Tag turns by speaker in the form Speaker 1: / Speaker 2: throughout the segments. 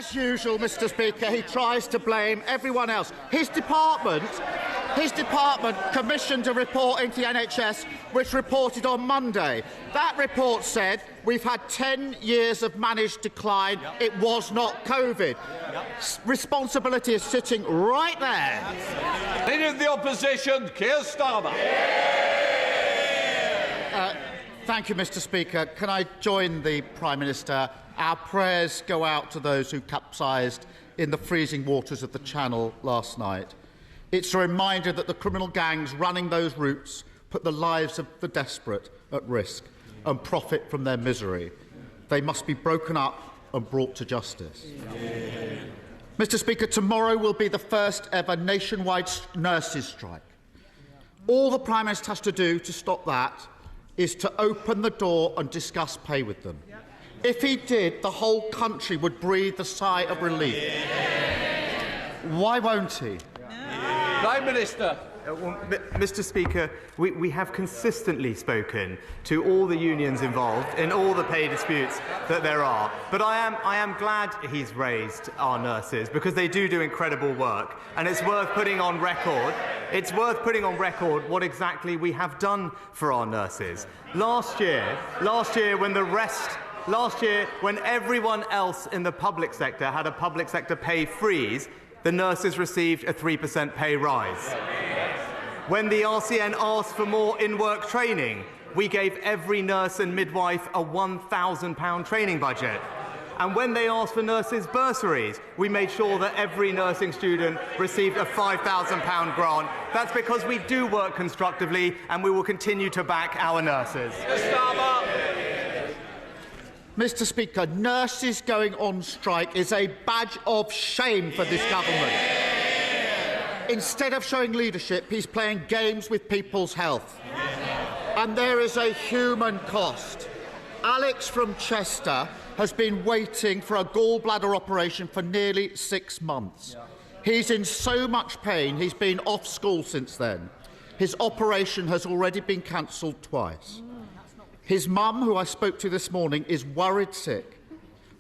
Speaker 1: As usual, Mr. Speaker, he tries to blame everyone else. His department commissioned a report into the NHS which reported on Monday. That report said we've had 10 years of managed decline. It was not COVID. Responsibility is sitting right there.
Speaker 2: Leader of the Opposition, Keir Starmer.
Speaker 1: Thank you, Mr. Speaker. Can I join the Prime Minister? Our prayers go out to those who capsized in the freezing waters of the Channel last night. It's a reminder that the criminal gangs running those routes put the lives of the desperate at risk and profit from their misery. They must be broken up and brought to justice. Mr. Speaker, tomorrow will be the first ever nationwide nurses' strike. All the Prime Minister has to do to stop that is to open the door and discuss pay with them. If he did, the whole country would breathe a sigh of relief. Why won't he?
Speaker 2: Prime Minister.
Speaker 3: Mr. Speaker, we have consistently spoken to all the unions involved in all the pay disputes that there are. But I am glad he's raised our nurses because they do incredible work, and it's worth putting on record. It's worth putting on record what exactly we have done for our nurses. Last year, when everyone else in the public sector had a public sector pay freeze, the nurses received a 3% pay rise. When the RCN asked for more in-work training, we gave every nurse and midwife a £1,000 training budget. And when they asked for nurses' bursaries, we made sure that every nursing student received a £5,000 grant. That's because we do work constructively, and we will continue to back our nurses.
Speaker 1: Mr. Speaker, nurses going on strike is a badge of shame for this government. Instead of showing leadership, he's playing games with people's health. And there is a human cost. Alex from Chester has been waiting for a gallbladder operation for nearly 6 months. He's in so much pain, he's been off school since then. His operation has already been cancelled twice. His mum, who I spoke to this morning, is worried sick.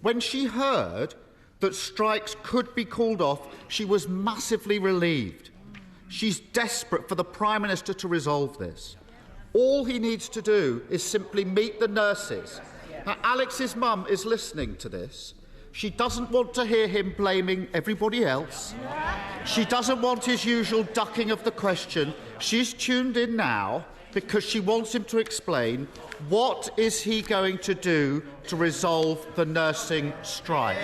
Speaker 1: When she heard that strikes could be called off, she was massively relieved. She's desperate for the Prime Minister to resolve this. All he needs to do is simply meet the nurses. Now, Alex's mum is listening to this. She doesn't want to hear him blaming everybody else. She doesn't want his usual ducking of the question. She's tuned in now because she wants him to explain what is he going to do to resolve the nursing strike.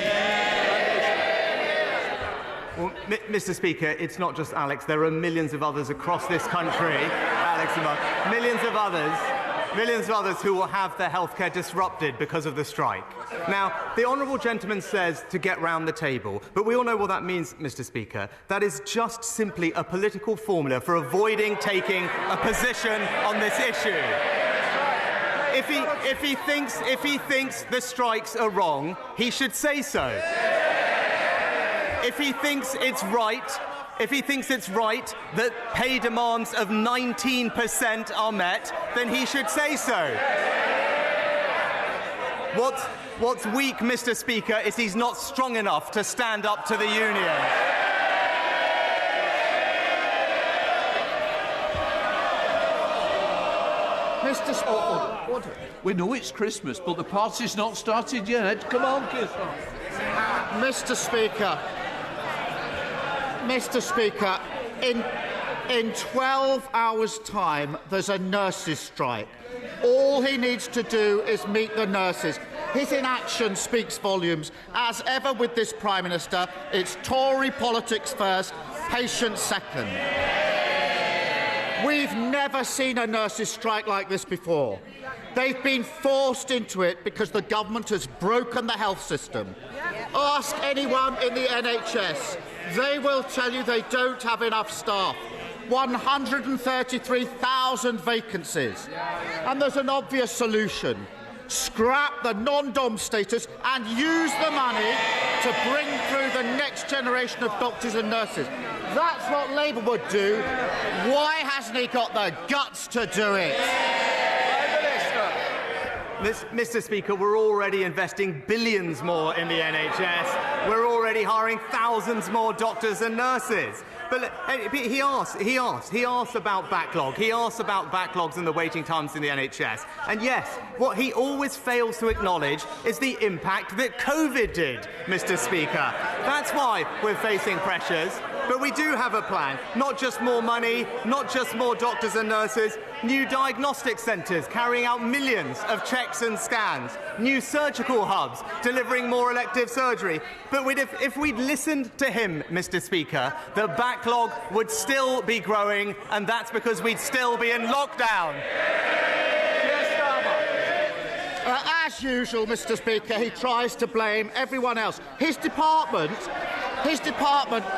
Speaker 3: Well, Mr. Speaker, it's not just Alex. There are millions of others across this country, Alex and Mark, millions of others who will have their healthcare disrupted because of the strike. Now, the honourable gentleman says to get round the table, but we all know what that means, Mr. Speaker. That is just simply a political formula for avoiding taking a position on this issue. If he thinks the strikes are wrong, he should say so. If he thinks it's right that pay demands of 19% are met, then he should say so. What's weak, Mr. Speaker, is he's not strong enough to stand up to the union.
Speaker 1: Mr. Speaker,
Speaker 2: we know it's Christmas, but the party's not started yet. Come on, Keir Starmer.
Speaker 1: Mr. Speaker, in 12 hours' time, there's a nurses' strike. All he needs to do is meet the nurses. His inaction speaks volumes. As ever with this Prime Minister, it's Tory politics first, patience second. We've never seen a nurses' strike like this before. They've been forced into it because the government has broken the health system. Ask anyone in the NHS. They will tell you they don't have enough staff. 133,000 vacancies. And there's an obvious solution. Scrap the non-dom status and use the money to bring through the next generation of doctors and nurses. That's what Labour would do. Why hasn't he got the guts to do it?
Speaker 3: Mr. Speaker, we're already investing billions more in the NHS. We're already already hiring thousands more doctors and nurses. But he asked about backlog. He asked about backlogs and the waiting times in the NHS. And yes, what he always fails to acknowledge is the impact that COVID did, Mr. Speaker. That's why we're facing pressures. But we do have a plan. Not just more money, not just more doctors and nurses, new diagnostic centres carrying out millions of checks and scans, new surgical hubs delivering more elective surgery. But if we'd listened to him, Mr. Speaker, the backlog would still be growing, and that's because we'd still be in lockdown.
Speaker 1: As usual, Mr. Speaker, he tries to blame everyone else. His department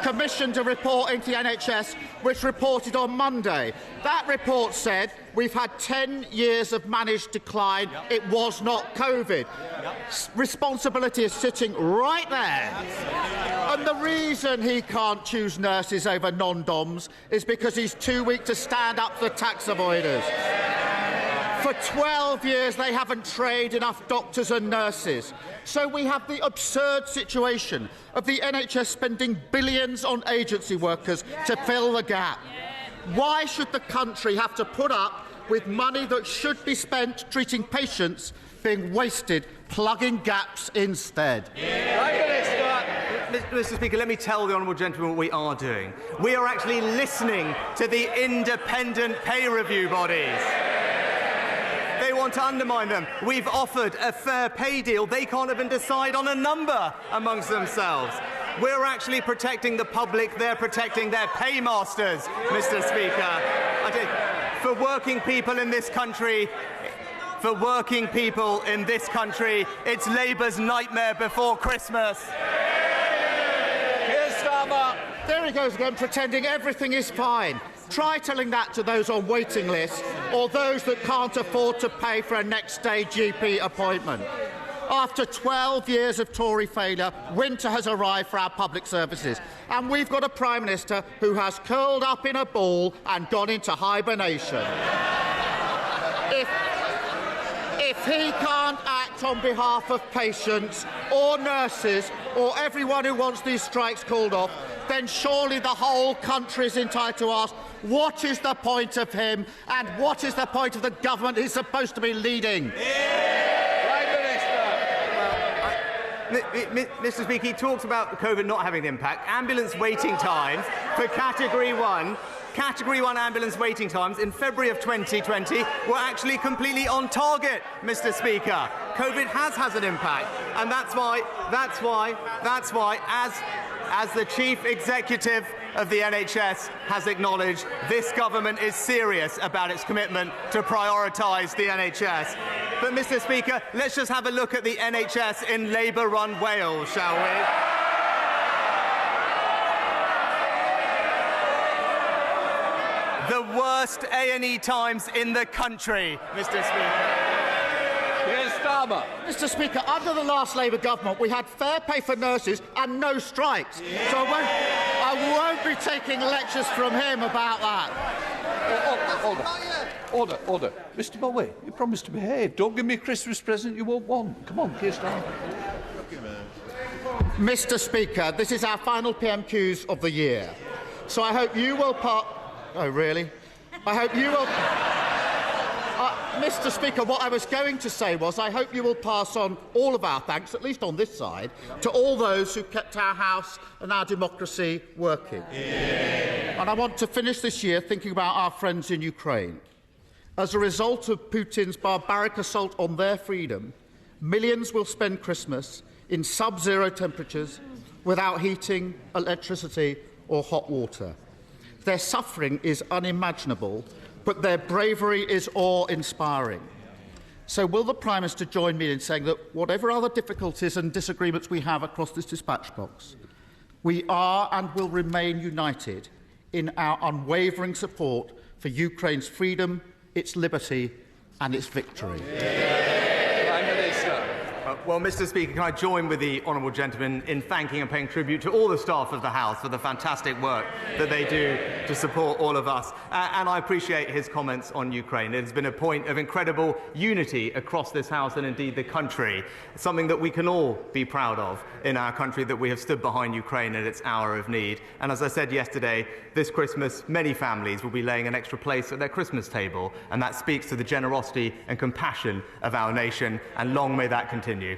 Speaker 1: commissioned a report into the NHS which reported on Monday. That report said we've had 10 years of managed decline. It was not COVID. Responsibility is sitting right there. And the reason he can't choose nurses over non-doms is because he's too weak to stand up to the tax avoiders. For 12 years, they haven't trained enough doctors and nurses. So we have the absurd situation of the NHS spending billions on agency workers to fill the gap. Why should the country have to put up with money that should be spent treating patients being wasted plugging gaps instead?
Speaker 3: Mr. Speaker, let me tell the honourable gentleman what we are doing. We are actually listening to the independent pay review bodies. They want to undermine them. We've offered a fair pay deal. They can't even decide on a number amongst themselves. We're actually protecting the public. They're protecting their paymasters, Mr. Speaker. For working people in this country, it's Labour's nightmare before Christmas.
Speaker 2: Keir Starmer.
Speaker 1: There he goes again, pretending everything is fine. Try telling that to those on waiting lists or those that can't afford to pay for a next-day GP appointment. After 12 years of Tory failure, winter has arrived for our public services, and we've got a Prime Minister who has curled up in a ball and gone into hibernation. If he can't act on behalf of patients or nurses or everyone who wants these strikes called off, then surely the whole country is entitled to ask, what is the point of him and what is the point of the government he's supposed to be leading?
Speaker 3: Mr. Speaker, he talks about COVID not having an impact. Ambulance waiting times for Category 1 ambulance waiting times in February of 2020 were actually completely on target, Mr. Speaker. COVID has an impact, and that's why, as the Chief Executive of the NHS has acknowledged, this government is serious about its commitment to prioritise the NHS. But, Mr. Speaker, let's just have a look at the NHS in Labour-run Wales, shall we? The worst A&E times in the country, Mr. Speaker.
Speaker 2: Keir Starmer.
Speaker 1: Mr. Speaker, under the last Labour government, we had fair pay for nurses and no strikes. Yeah. So I won't be taking lectures from him about that.
Speaker 2: Order. Mr. Bowie, you promised to behave. Don't give me a Christmas present you won't want. Come on, Keir Starmer.
Speaker 1: Mr. Speaker, this is our final PMQs of the year. So I hope you will Oh, really? I hope you will... Mr. Speaker, what I was going to say was I hope you will pass on all of our thanks, at least on this side, to all those who kept our House and our democracy working. Yeah. And I want to finish this year thinking about our friends in Ukraine. As a result of Putin's barbaric assault on their freedom, millions will spend Christmas in sub-zero temperatures without heating, electricity or hot water. Their suffering is unimaginable, but their bravery is awe-inspiring. So will the Prime Minister join me in saying that whatever other difficulties and disagreements we have across this dispatch box, we are and will remain united in our unwavering support for Ukraine's freedom, its liberty and its victory?
Speaker 2: Prime Minister.
Speaker 3: Well, Mr. Speaker, can I join with the honourable gentleman in thanking and paying tribute to all the staff of the House for the fantastic work that they do to support all of us. And I appreciate his comments on Ukraine. It has been a point of incredible unity across this House and indeed the country, something that we can all be proud of in our country, that we have stood behind Ukraine at its hour of need. And as I said yesterday, this Christmas, many families will be laying an extra place at their Christmas table, and that speaks to the generosity and compassion of our nation, and long may that continue.